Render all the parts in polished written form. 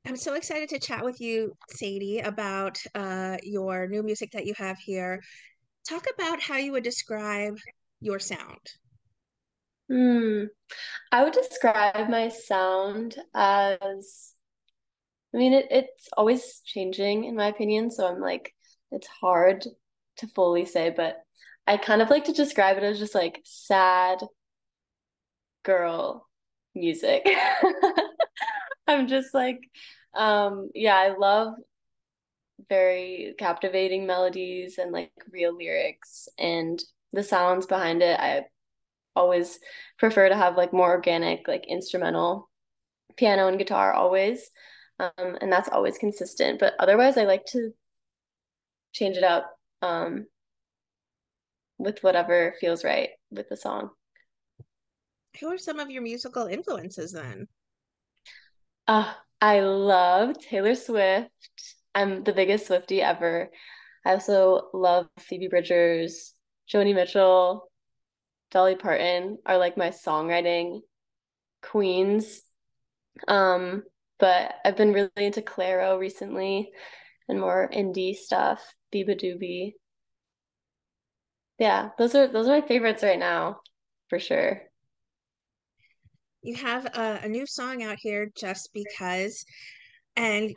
I'm so excited to chat with you, Sadie, about your new music that you have here. Talk about how you would describe your sound. Hmm. I would describe my sound as, it's always changing in my opinion, so it's hard to fully say, but I kind of like to describe it as just like sad girl music. I'm just yeah, I love very captivating melodies and like real lyrics and the sounds behind it. I always prefer to have like more organic, like instrumental piano and guitar always. And that's always consistent. But otherwise, I like to change it up with whatever feels right with the song. Who are some of your musical influences then? I love Taylor Swift. I'm the biggest Swiftie ever. I also love Phoebe Bridgers, Joni Mitchell, Dolly Parton are like my songwriting queens. Um, but I've been really into Clairo recently and more indie stuff, Biba Doobie. Yeah, those are my favorites right now, for sure. You have a new song out here, Just Because, and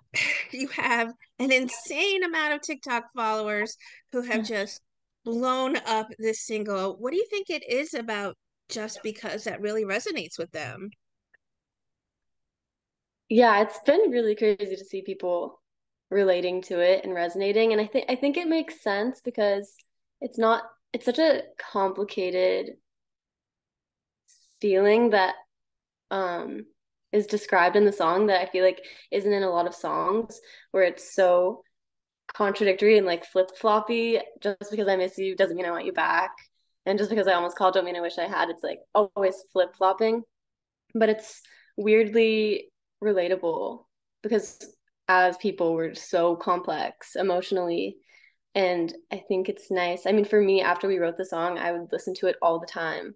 you have an insane amount of TikTok followers who have just blown up this single. What do you think it is about Just Because that really resonates with them? Yeah, it's been really crazy to see people relating to it and resonating, and I think it makes sense because it's not it's such a complicated feeling that um is described in the song that I feel like isn't in a lot of songs where it's so contradictory and like flip-floppy. Just because I miss you doesn't mean I want you back. And just because I almost called don't mean I wish I had. It's like always flip-flopping. But it's weirdly relatable because as people we're so complex emotionally. And I think it's nice. I mean, for me, after we wrote the song, I would listen to it all the time,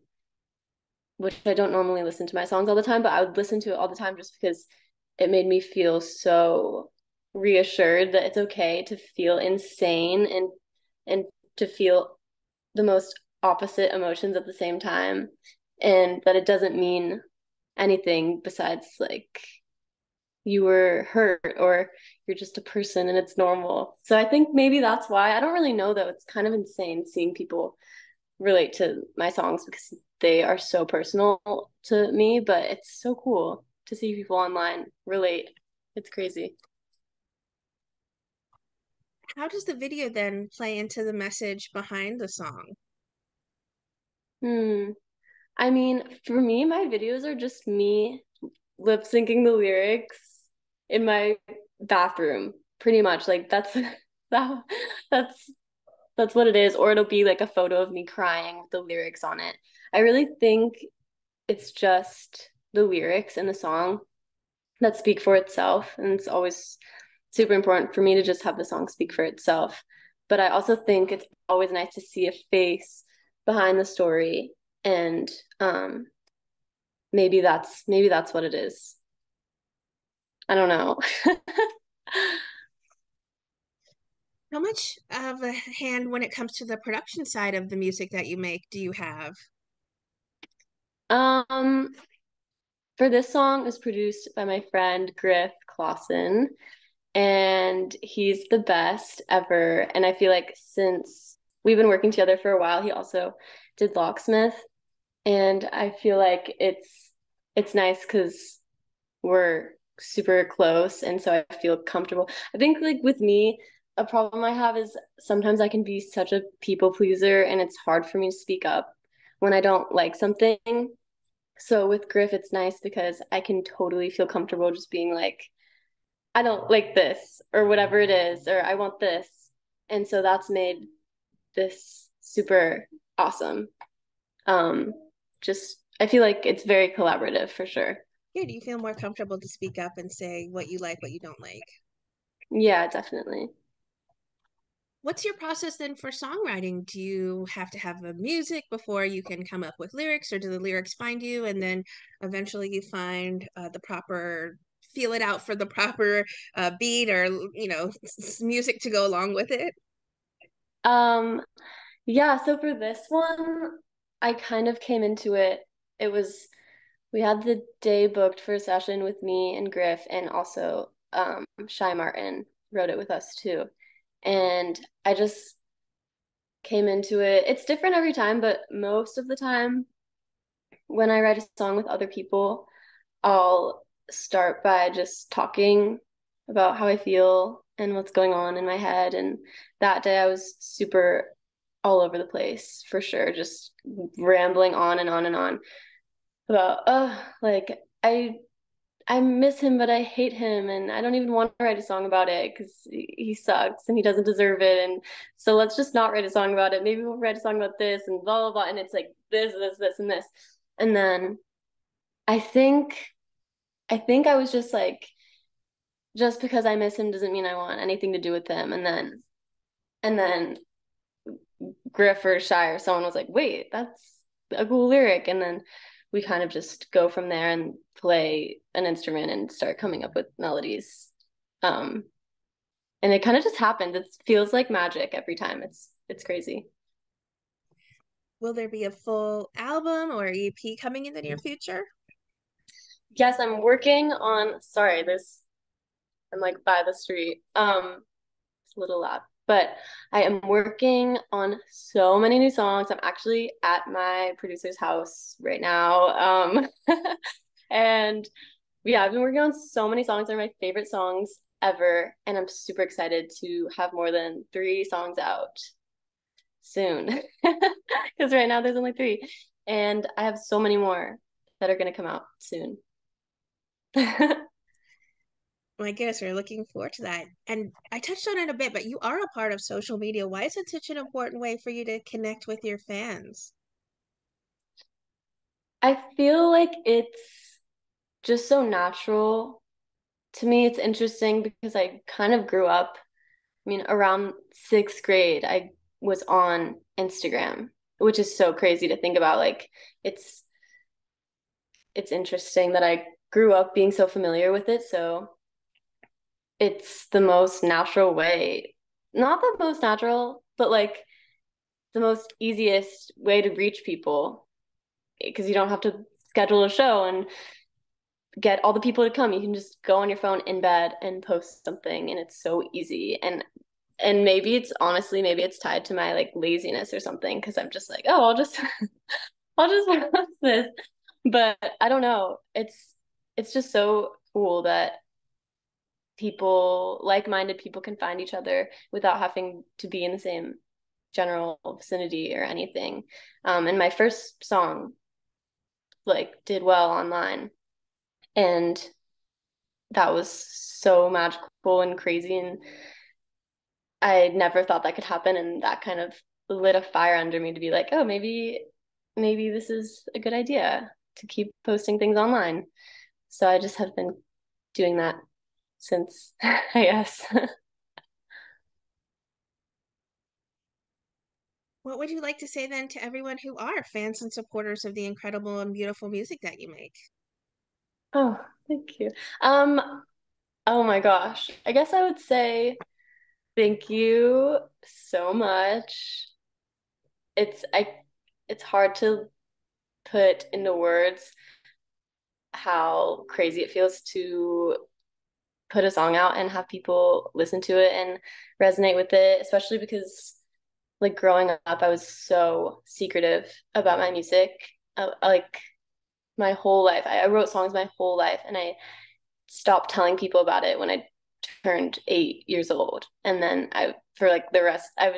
which I don't normally listen to my songs all the time, but I would listen to it all the time just because it made me feel so reassured that it's okay to feel insane and to feel the most opposite emotions at the same time, and that it doesn't mean anything besides like you were hurt or you're just a person and it's normal. So I think maybe that's why. I don't really know though. It's kind of insane seeing people relate to my songs because they are so personal to me, but it's so cool to see people online relate. It's crazy. How does the video then play into the message behind the song? Hmm. I mean, for me, my videos are just me lip syncing the lyrics in my bathroom, pretty much. Like that, that's that's what it is. Or it'll be like a photo of me crying with the lyrics on it. I really think it's just the lyrics in the song that speak for itself. And it's always super important for me to just have the song speak for itself. But I also think it's always nice to see a face behind the story. And maybe that's what it is. I don't know. How much of a hand when it comes to the production side of the music that you make do you have? um, for this song, it was produced by my friend Griff Clausen, and he's the best ever. And I feel like since we've been working together for a while, he also did Locksmith, and I feel like it's nice because we're super close, and so I feel comfortable. I think like with me, a problem I have is sometimes I can be such a people pleaser, and it's hard for me to speak up when I don't like something. So with Griff, it's nice because I can totally feel comfortable just being like, I don't like this or whatever it is, or I want this. And so that's made this super awesome. Um, just I feel like it's very collaborative for sure. Yeah, do you feel more comfortable to speak up and say what you like, what you don't like? Yeah, definitely. What's your process then for songwriting? Do you have to have the music before you can come up with lyrics, or do the lyrics find you and then eventually you find the proper feel it out for the proper beat or music to go along with it? Um, yeah, so for this one, I kind of came into it. It was we had the day booked for a session with me and Griff, and also Shy Martin wrote it with us too. And I just came into it. It's different every time, but most of the time when I write a song with other people, I'll start by just talking about how I feel and what's going on in my head. And that day I was super all over the place for sure, just rambling on and on and on about, like I miss him, but I hate him, and I don't even want to write a song about it because he sucks and he doesn't deserve it. And so let's just not write a song about it. Maybe we'll write a song about this and blah blah blah. And it's like this, and this. And then I think I was just like, just because I miss him doesn't mean I want anything to do with him. And then Griff or Shy or someone was like, wait, that's a cool lyric. And then we kind of just go from there and play an instrument and start coming up with melodies. Um, and it kind of just happened. It feels like magic every time. It's crazy. Will there be a full album or EP coming in the near future? Yes, I'm working on, sorry, this I'm like by the street. It's a little loud, but I am working on so many new songs. I'm actually at my producer's house right now. And yeah, I've been working on so many songs. They're my favorite songs ever. And I'm super excited to have more than 3 songs out soon. Because right now there's only 3. And I have so many more that are going to come out soon. My goodness, we're looking forward to that. And I touched on it a bit, but you are a part of social media. Why is it such an important way for you to connect with your fans? I feel like it's just so natural to me. It's interesting because I kind of grew up, I mean, around 6th grade, I was on Instagram, which is so crazy to think about. Like, it's it's interesting that I grew up being so familiar with it. So it's the most natural way, not the most natural, but like the most easiest way to reach people because you don't have to schedule a show and get all the people to come. You can just go on your phone in bed and post something, and it's so easy. And maybe it's honestly, maybe it's tied to my like laziness or something because I'm just like, oh, I'll just post this. But I don't know. It's just so cool that people, like-minded people, can find each other without having to be in the same general vicinity or anything. And my first song like did well online, and that was so magical and crazy, and I never thought that could happen, and that kind of lit a fire under me to be like, oh, maybe this is a good idea to keep posting things online. So I just have been doing that since, I guess. What would you like to say then to everyone who are fans and supporters of the incredible and beautiful music that you make? Oh, thank you. Oh my gosh. I guess I would say thank you so much. It's I it's hard to put into words how crazy it feels to put a song out and have people listen to it and resonate with it, especially because like growing up, I was so secretive about my music. Like my whole life, I wrote songs my whole life, and I stopped telling people about it when I turned 8 years old. And then for like the rest, I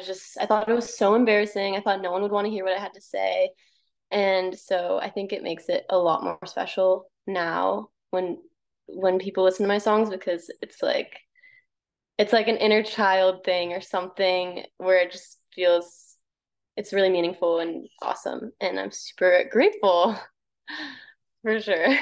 thought it was so embarrassing. I thought no one would want to hear what I had to say. And so I think it makes it a lot more special now when people listen to my songs because it's like an inner child thing or something where it just feels it's really meaningful and awesome. And I'm super grateful for sure.